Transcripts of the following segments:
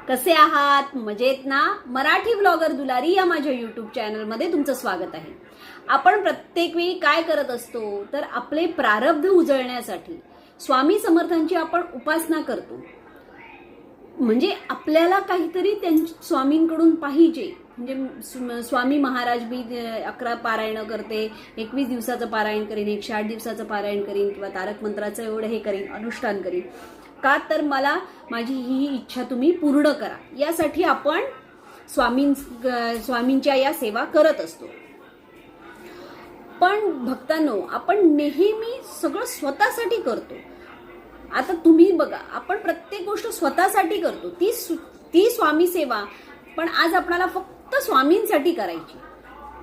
कसे आहात? मजेत ना? मराठी ब्लॉगर दुलारी या माझ्या यूट्यूब चॅनलमध्ये तुमचं स्वागत आहे. आपण प्रत्येक वेळी काय करत असतो तर आपले प्रारब्ध उजळण्यासाठी स्वामी समर्थांची आपण उपासना करतो. म्हणजे आपल्याला काहीतरी स्वामींकडून पाहिजे. म्हणजे स्वामी महाराज बी 11 पारायण करते, 21 दिवसाचं पारायण करीन, 108 दिवसाचं पारायण करीन किंवा तारक मंत्राचं एवढं हे करीन, अनुष्ठान करीन. का तर मला माझी ही इच्छा तुम्ही पूर्ण करा, यासाठी आपण स्वामींच्या या सेवा करत असतो. पण भक्तांनो, आपण नेहमी सगळं स्वतःसाठी करतो. आता तुम्ही बघा, आपण प्रत्येक गोष्ट स्वतःसाठी करतो, ती स्वामी सेवा. पण आज आपल्याला फक्त स्वामींसाठी करायची.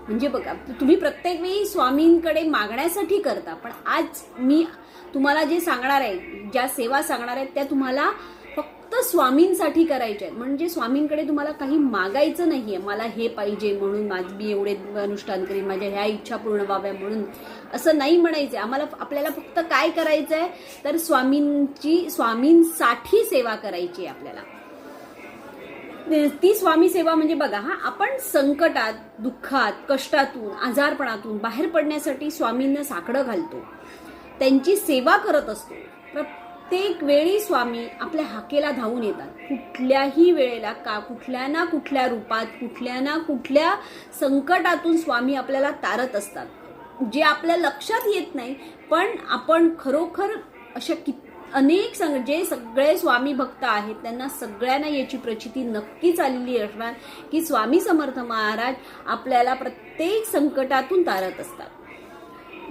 म्हणजे बघा, तुम्ही प्रत्येक वेळी स्वामींकडे मागण्यासाठी करता, पण आज मी तुम्हाला जे सांगणार आहे, ज्या सेवा सांगणार आहेत, त्या तुम्हाला फक्त स्वामींसाठी करायच्या आहेत. म्हणजे स्वामींकडे तुम्हाला काही मागायचं नाहीये, मला हे पाहिजे म्हणून मी एवढे अनुष्ठान करीन, माझ्या ह्या इच्छा पूर्ण व्हाव्या म्हणून, असं नाही म्हणायचंय. आपल्याला फक्त काय करायचंय तर स्वामींसाठी सेवा करायची आहे आपल्याला. ती स्वामी सेवा म्हणजे बघा, आपण संकटात, दुःखात, कष्टातून, आजारपणातून बाहेर पडण्यासाठी स्वामींना साकडं घालतो, त्यांची सेवा करत असतो. प्रत्येक वेळी स्वामी आपल्या हाकेला धावून येतात. कुठल्याही वेळेला, कुठल्या ना कुठल्या रूपात, कुठल्या ना कुठल्या संकटातून स्वामी आपल्याला तारत असतात, जे आपल्या लक्षात येत नाही. पण आपण खरोखर अशा अनेक जे सगळे स्वामी भक्त आहेत, त्यांना सगळ्यांना याची प्रचिती नक्कीच आलेली असणार की स्वामी समर्थ महाराज आपल्याला प्रत्येक संकटातून तारत असतात.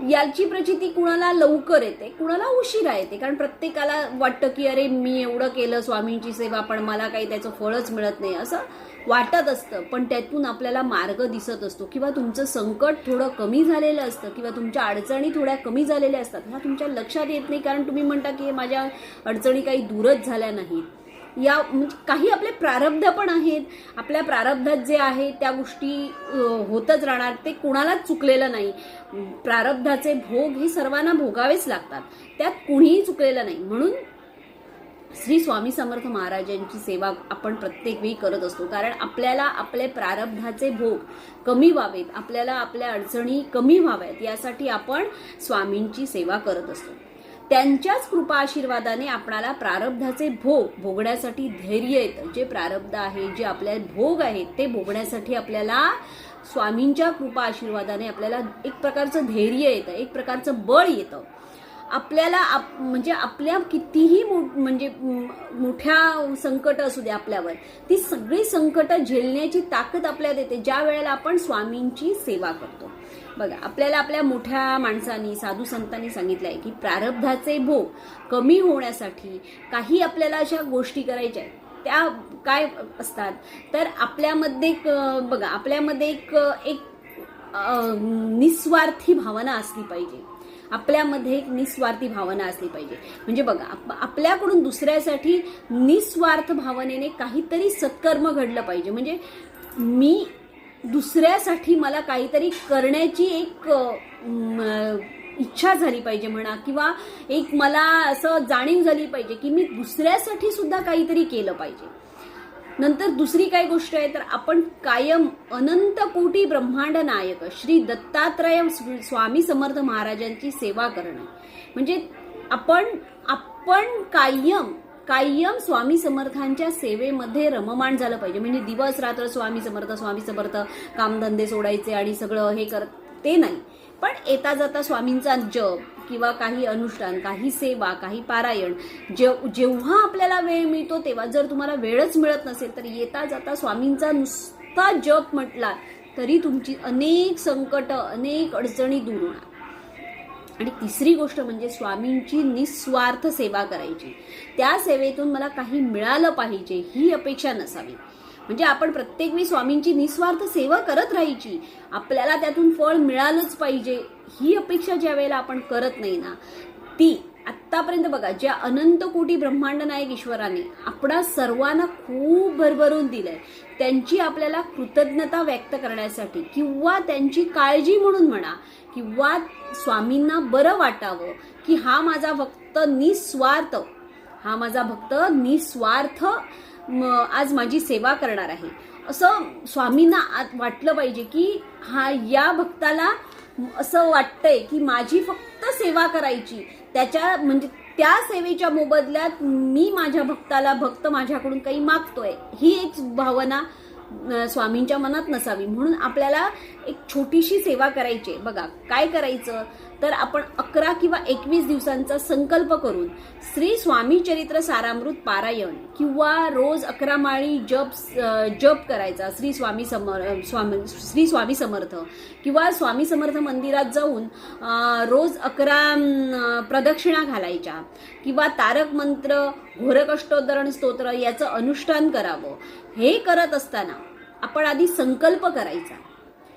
याची प्रचिती कुणाला लवकर येते, कुणाला उशिरा येते. कारण प्रत्येकाला वाटतं की अरे, मी एवढं केलं स्वामींची सेवा, पण मला काही त्याचं फळच मिळत नाही, असं वाटत असतं. पण त्यातून आपल्याला मार्ग दिसत असतो, किंवा तुमचं संकट थोडं कमी झालेलं असतं, किंवा तुमच्या अडचणी थोड्या कमी झालेल्या असतात. ह्या तुमच्या लक्षात येत नाही, कारण तुम्ही म्हणता की माझ्या अडचणी काही दूरच झाल्या नाहीत. म्हणजे काही आपले प्रारब्ध पण आहेत. आपल्या प्रारब्धात जे आहे त्या गोष्टी होतच राहणार, ते कुणालाच चुकलेलं नाही. प्रारब्धाचे भोग हे सर्वांना भोगावेच लागतात, त्यात कुणीही चुकलेलं नाही. म्हणून श्री स्वामी समर्थ महाराजांची सेवा आपण प्रत्येक वेळी करत असतो. कारण आपल्याला आपले प्रारब्धाचे भोग कमी व्हावेत, आपल्याला आपल्या अडचणी कमी व्हाव्यात, यासाठी आपण स्वामींची सेवा करत असतो. त्यांच्याच कृपा आशीर्वादाने आपल्याला प्रारब्धाचे भोग भोगण्यासाठी धैर्य येतं. जे प्रारब्ध आहे, जे आपल्या भोग आहेत, ते भोगण्यासाठी आपल्याला स्वामींच्या कृपा आशीर्वादाने आपल्याला एक प्रकारचं धैर्य येतं, एक प्रकारचं बळ येतं. आपल्याला म्हणजे आपल्या कितीही मोठ्या संकट असू दे आपल्यावर, ती सगळी संकट झेलण्याची ताकद आपल्याला देते ज्या वेळेला आपण स्वामींची सेवा करतो. बघा, आपल्याला आपल्या मोठ्या माणसांनी, साधू संतांनी सांगितलं आहे की प्रारब्धाचे भोग कमी होण्यासाठी काही आपल्याला अशा गोष्टी करायच्या आहेत. त्या काय असतात तर आपल्यामध्ये बघा, आपल्यामध्ये एक निस्वार्थी भावना असली पाहिजे. आपल्यामध्ये एक निस्वार्थी भावना असली पाहिजे. म्हणजे बघा, आपल्याकडून दुसऱ्यासाठी निस्वार्थ भावनेने काहीतरी सत्कर्म घडलं पाहिजे. म्हणजे मी दुसऱ्यासाठी मला काहीतरी करण्याची एक इच्छा झाली पाहिजे म्हणा, किंवा एक मला असं जाणीव झाली पाहिजे की मी दुसऱ्यासाठी सुद्धा काहीतरी केलं पाहिजे. नंतर दुसरी काय गोष्ट आहे तर आपण कायम अनंत कोटी ब्रह्मांड नायक श्री दत्तात्रय स्वामी समर्थ महाराजांची सेवा करणं. म्हणजे आपण कायम स्वामी समर्थांच्या सेवेमध्ये रममाण झालं पाहिजे. म्हणजे दिवस रात्र स्वामी समर्थ कामधंदे सोडायचे आणि सगळं हे करत ते नाही. पण येता जाता स्वामींचा जप किंवा काही अनुष्ठान, काही सेवा, काही पारायण, जेव्हा आपल्याला वेळ मिळतो तेव्हा, जर तुम्हाला वेळच मिळत नसेल तर येता जाता स्वामींचा नुसता जप म्हटला तरी तुमची अनेक संकट, अनेक अडचणी दूर होणार. आणि तिसरी गोष्ट म्हणजे स्वामींची निस्वार्थ सेवा करायची. त्या सेवेतून मला काही मिळालं पाहिजे ही अपेक्षा नसावी. म्हणजे आपण प्रत्येक वेळी स्वामींची निस्वार्थ सेवा करत राहायची, आपल्याला त्यातून फळ मिळालंच पाहिजे ही अपेक्षा ज्या वेळेला आपण करत नाही ना, ती आतापर्यंत बघा, ज्या अनंत कोटी ब्रह्मांड नायक ईश्वराने आपणा सर्वांना खूप भरभरून दिलंय, त्यांची आपल्याला कृतज्ञता व्यक्त करण्यासाठी, किंवा त्यांची काळजी म्हणून म्हणा, किंवा स्वामींना बरं वाटावं की हा माझा भक्त निस्वार्थ आज माझी सेवा करणार आहे, असं स्वामींना वाटलं पाहिजे की या भक्ताला असं वाटतंय की माझी फक्त सेवा करायची, त्याच्या म्हणजे त्या सेवेच्या मोबदल्यात मी माझ्या भक्ताला, भक्त माझ्याकडून काही मागतोय, ही एक भावना स्वामींच्या मनात नसावी. म्हणून आपल्याला एक छोटीशी सेवा करायची. बघा काय करायचं तर आपण 11 किंवा 21 दिवसांचा संकल्प करून श्री स्वामी चरित्र सारामृत पारायण किंवा रोज 11 माळी जप करायचा श्री स्वामी समर्थ किंवा स्वामी समर्थ मंदिरात जाऊन रोज 11 प्रदक्षिणा घालायच्या किंवा तारक मंत्र, घोरकष्टोद्धरण स्तोत्र याचं अनुष्ठान करावं. हे करत असताना आपण आधी संकल्प करायचा.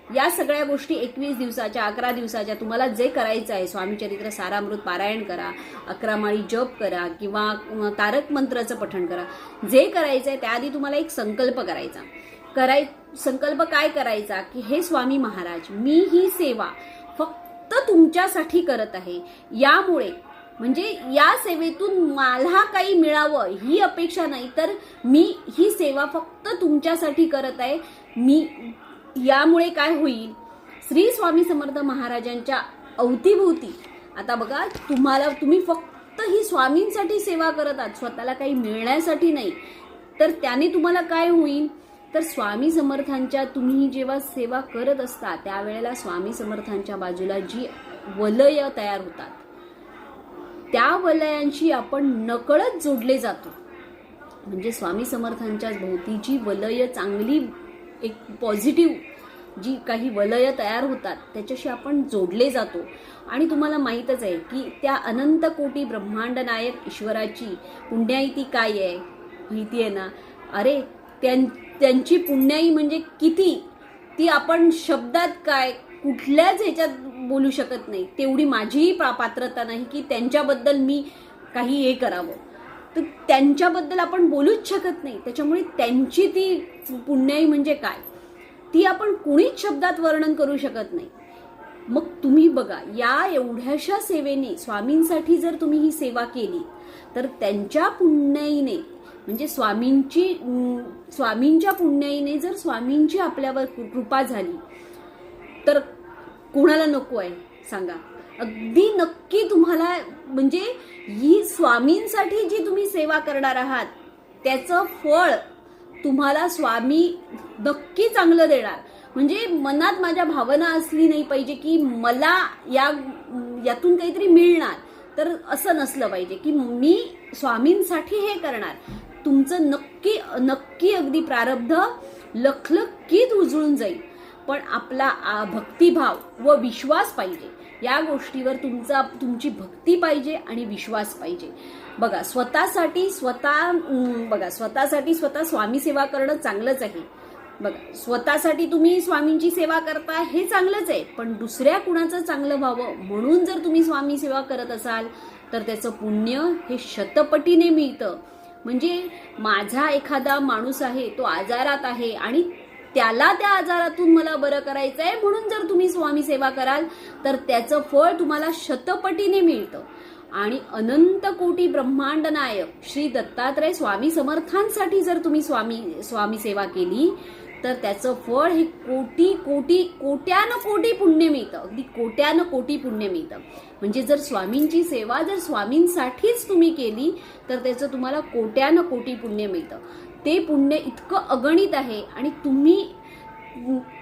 या सगळ्या गोष्टी 21 दिवसाच्या 11 दिवसाच्या तुम्हाला जे करायचं आहे, स्वामी चरित्र सारामृत पारायण करा, 11 माळी जप करा किंवा तारक मंत्राचं पठण करा, जे करायचं आहे त्याआधी तुम्हाला एक संकल्प करायचा. संकल्प काय करायचा की हे स्वामी महाराज, मी ही सेवा फक्त तुमच्यासाठी करत आहे. यामुळे म्हणजे या सेवेतून मला काही मिळावं ही अपेक्षा नाही, तर मी ही सेवा फक्त तुमच्यासाठी करत आहे. मी यामुळे काय होईल, श्री स्वामी समर्थ महाराजांच्या अवतीभोवती आता बघा तुम्ही फक्त ही स्वामींसाठी सेवा करत आहात, स्वतःला काही मिळण्यासाठी नाही. तर त्याने तुम्हाला काय होईल तर स्वामी समर्थांच्या तुम्ही जेव्हा सेवा करत असता त्यावेळेला स्वामी समर्थांच्या बाजूला जी वलय तयार होतात त्या वलयांशी आपण नकळत जोडले जातो. म्हणजे स्वामी समर्थांच्या भोवतीची वलय चांगली एक पॉझिटिव्ह जी काही वलय तयार होतात त्याच्याशी आपण जोडले जातो. आणि तुम्हाला माहीतच आहे की त्या अनंत कोटी ब्रह्मांड नायक ईश्वराची पुण्याईती काय आहे माहिती आहे ना. अरे त्यांची पुण्याई म्हणजे किती, ती आपण शब्दात काय कुठल्याच ह्याच्यात बोलू शकत नाही. तेवढी माझीही पात्रता नाही की त्यांच्याबद्दल मी काही हे करावं, तर त्यांच्याबद्दल आपण बोलूच शकत नाही. त्याच्यामुळे त्यांची ती पुण्याई म्हणजे काय ती आपण कुणीच शब्दात वर्णन करू शकत नाही. मग तुम्ही बघा या एवढ्याशा सेवेने स्वामींसाठी जर तुम्ही ही सेवा केली तर त्यांच्या पुण्याईने म्हणजे स्वामींच्या पुण्याईने जर स्वामींची आपल्यावर कृपा झाली तर कोणाला नको आहे सांगा. अगदी नक्की तुम्हाला म्हणजे ही स्वामींसाठी जी तुम्ही सेवा करणार आहात त्याचं फळ तुम्हाला स्वामी नक्की चांगलं देणार. म्हणजे मनात माझ्या भावना असली नाही पाहिजे की मला यातून काहीतरी मिळणार, तर असं नसलं पाहिजे की मी स्वामींसाठी हे करणार. तुमचं नक्की अगदी प्रारब्ध लखलखीत उजळून जाईल, पण आपला भक्तिभाव व विश्वास पाहिजे. या गोष्टीवर तुमची भक्ती पाहिजे आणि विश्वास पाहिजे. बघा स्वतःसाठी स्वतः स्वामी सेवा करणं चांगलंच आहे. बघा स्वतःसाठी तुम्ही स्वामींची सेवा करता हे चांगलंच आहे, पण दुसऱ्या कुणाचं चांगलं व्हावं म्हणून जर तुम्ही स्वामी सेवा करत असाल तर त्याचं पुण्य हे शतपटीने मिळतं. म्हणजे माझा एखादा माणूस आहे तो आजारात आहे आणि त्याला त्या आजारातून मला बरं करायचं आहे म्हणून जर तुम्ही स्वामी सेवा कराल तर त्याचं फळ तुम्हाला शतपटीने मिळतं. आणि अनंत कोटी ब्रह्मांड नायक श्री दत्तात्रय स्वामी समर्थांसाठी जर तुम्ही स्वामी सेवा केली तर त्याचं फळ हे कोट्यानं कोटी पुण्य मिळतं. अगदी कोट्यानं कोटी पुण्य मिळतं. म्हणजे जर स्वामींची सेवा जर स्वामींसाठीच तुम्ही केली तर त्याचं तुम्हाला कोट्यानं कोटी पुण्य मिळतं. ते पुण्य इतकं अगणित आहे आणि तुम्ही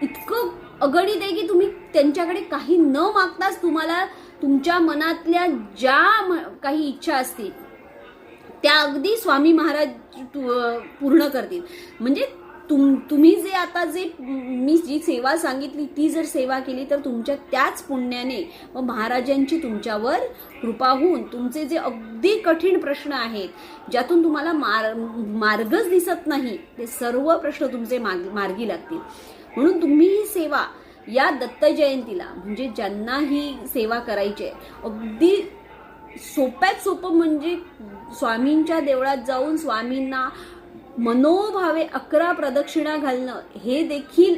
इतकं अगणित आहे की तुम्ही त्यांच्याकडे काही न मागताच तुम्हाला तुमच्या मनातल्या ज्या काही इच्छा असतील त्या अगदी स्वामी महाराज पूर्ण करतील. म्हणजे तुम्ही जे आता मी जी सेवा सांगितली ती जर सेवा केली तर तुमच्या त्याच पुण्याने व महाराजांची तुमच्यावर कृपा होऊन तुमचे जे अगदी कठीण प्रश्न आहेत ज्यातून तुम्हाला मार्गच दिसत नाही ते सर्व प्रश्न तुमचे मार्गी लागतील. म्हणून तुम्ही ही सेवा या दत्त जयंतीला म्हणजे ज्यांना ही सेवा करायची आहे अगदी सोप्यात सोपं म्हणजे स्वामींच्या देवळात जाऊन स्वामींना मनोभावे 11 प्रदक्षिणा घालणं हे देखील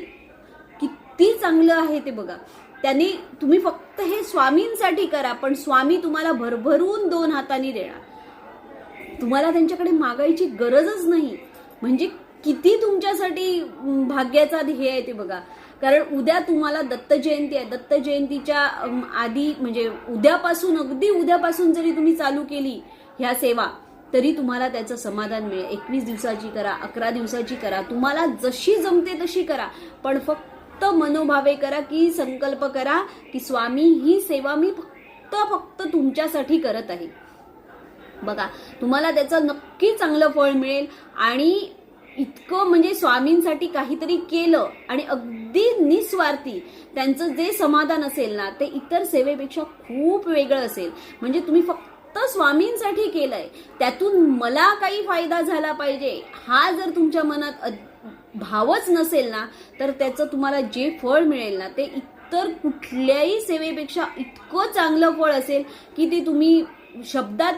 किती चांगलं आहे ते बघा. त्याने तुम्ही फक्त हे स्वामींसाठी करा पण स्वामी तुम्हाला भरभरून 2 हातांनी देणार. तुम्हाला त्यांच्याकडे मागायची गरजच नाही. म्हणजे किती तुमच्यासाठी भाग्याचा ध्येय आहे ते बघा. कारण उद्या तुम्हाला दत्त जयंती आहे. दत्त जयंतीच्या आधी म्हणजे उद्यापासून, अगदी उद्यापासून जरी तुम्ही चालू केली ह्या सेवा, तरी तुम्हाला त्याचं समाधान मिळेल. 21 दिवसाची करा, 11 दिवसाची करा, तुम्हाला जशी जमते तशी करा, पण फक्त मनोभावे करा, की संकल्प करा की स्वामी ही सेवा मी फक्त तुमच्यासाठी करत आहे. बघा, तुम्हाला त्याचं नक्की चांगलं फळ मिळेल. आणि इतकं म्हणजे स्वामींसाठी काहीतरी केलं आणि अगदी निस्वार्थी त्यांचं जे समाधान असेल ना, ते इतर सेवेपेक्षा खूप वेगळं असेल. म्हणजे तुम्ही फक्त स्वामींसाठी केलंय, त्यातून मला काही फायदा झाला पाहिजे हा जर तुमच्या मनात भावच नसेल ना, तर त्याचं तुम्हाला जे फळ मिळेल ना, ते इतर कुठल्याही सेवेपेक्षा इतकं चांगलं फळ असेल की ते तुम्ही शब्दात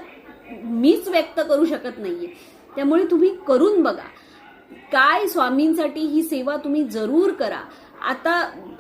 मीच व्यक्त करू शकत नाहीये. त्यामुळे तुम्ही करून बघा. काय स्वामींसाठी ही सेवा तुम्ही जरूर करा. आता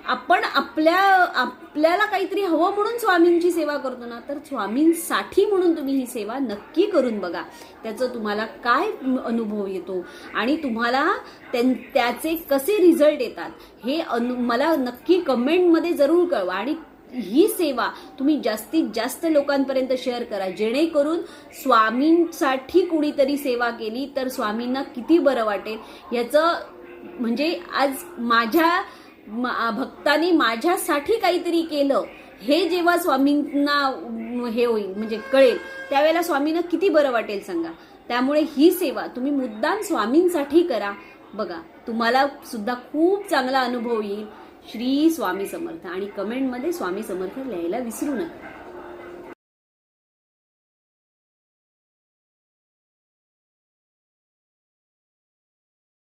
आपण आपल्याला काहीतरी हवं म्हणून स्वामींची सेवा करतो ना, तर स्वामींसाठी म्हणून तुम्ही ही सेवा नक्की करून बघा. त्याचं तुम्हाला काय अनुभव येतो आणि तुम्हाला त्याचे कसे रिझल्ट येतात हे मला नक्की कमेंटमध्ये जरूर कळवा. आणि ही सेवा तुम्ही जास्तीत जास्त लोकांपर्यंत शेअर करा, जेणेकरून स्वामींसाठी कुणीतरी सेवा केली तर स्वामींना किती बरं वाटेल याचं म्हणजे आज माझ्या भक्तांनी माझ्यासाठी काहीतरी केलं हे जेव्हा स्वामींना हे होईल म्हणजे कळेल, त्यावेळेला स्वामींना किती बरं वाटेल सांगा. त्यामुळे ही सेवा तुम्ही मुद्दाम स्वामींसाठी करा. बघा, तुम्हाला सुद्धा खूप चांगला अनुभव येईल. श्री स्वामी समर्थ. आणि कमेंटमध्ये स्वामी समर्थ लिहायला विसरू नका.